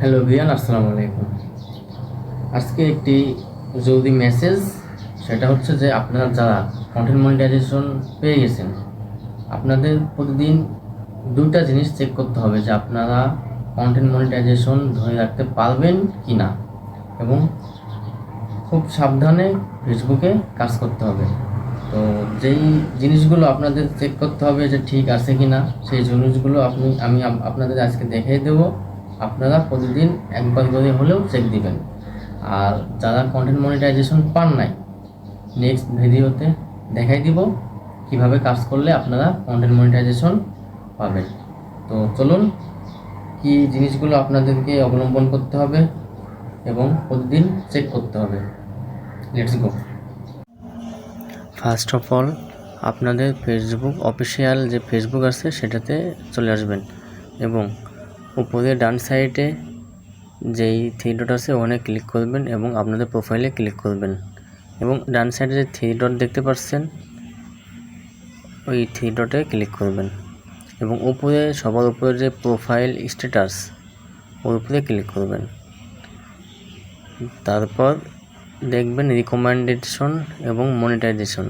Hello ভিয়ান, আসসালামু আলাইকুম। আজকে একটি জরুরি মেসেজ, সেটা হচ্ছে যে আপনারা যারা কন্টেন্ট মনিটাইজেশন পেয়ে গেছেন, আপনাদের প্রতিদিন দুইটা জিনিস চেক করতে হবে যে আপনারা কন্টেন্ট মনিটাইজেশন ধরে রাখতে পারবেন কি না, এবং খুব সাবধানে ফেসবুকে কাজ করতে হবে। তো যেই জিনিসগুলো আপনাদের চেক করতে হবে যে ঠিক আছে কি না, সেই জিনিসগুলো আমি আপনাদের আজকে দেখিয়ে দেবো। আপনারা প্রতিদিন একবার করে হলেও চেক দিবেন। আর যারা কন্টেন্ট মনিটাইজেশন পান নাই, নেক্সট ভিডিওতে দেখাই দিব কিভাবে কাজ করলে আপনারা কন্টেন্ট মনিটাইজেশন পাবেন। তো চলুন, কি জিনিসগুলো আপনাদেরকে অবলম্বন করতে হবে এবং প্রতিদিন চেক করতে হবে। Let's go. First of all, আপনাদের ফেসবুক অফিসিয়াল যে ফেসবুক আছে সেটাতে চলে আসবেন এবং উপরে ডান সাইডে যেই থ্রি ডট আছে ওখানে ক্লিক করবেন এবং আপনাদের প্রোফাইলে ক্লিক করবেন এবং ডান সাইডে যে থ্রি ডট দেখতে পাচ্ছেন ওই থ্রি ডটে ক্লিক করবেন এবং উপরে সবার উপরে যে প্রোফাইল স্ট্যাটাস ওর উপরে ক্লিক করবেন। তারপর দেখবেন রিকমেন্ডেশন এবং মনিটাইজেশন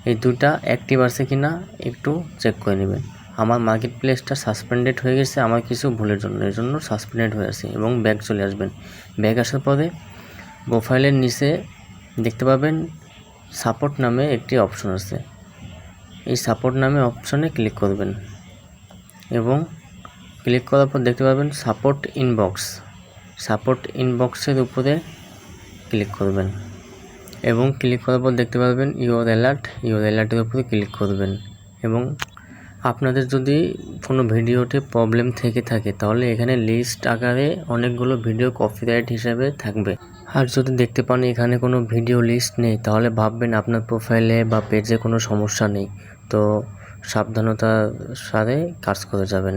এই দুটা অ্যাক্টিভ আছে কিনা একটু চেক করে নেবেন। আমার মার্কেট প্লেসটা সাসপেন্ডেড হয়ে গেছে আমার কিছু ভুলের জন্য, এর জন্য সাসপেন্ডেড হয়ে আছে এবং ব্যাক চলে আসবেন। ব্যাক আসার পরে প্রোফাইলের নিচে দেখতে পাবেন সাপোর্ট নামে একটি অপশন আছে, এই সাপোর্ট নামে অপশনে ক্লিক করবেন এবং ক্লিক করার পর দেখতে পাবেন সাপোর্ট ইনবক্সের উপরে ক্লিক করবেন এবং ক্লিক করার পর দেখতে পাবেন ইউর অ্যালার্টের উপরে ক্লিক করবেন এবং আপনাদের যদি কোনো ভিডিওতে প্রবলেম থেকে থাকে তাহলে এখানে লিস্ট আকারে অনেকগুলো ভিডিও কপিরাইট হিসাবে থাকবে। আর যদি দেখতে পান এখানে কোনো ভিডিও লিস্ট নেই তাহলে ভাববেন আপনার প্রোফাইলে বা পেজে কোনো সমস্যা নেই। তো সাবধানতার সাথে কাজ করে যাবেন।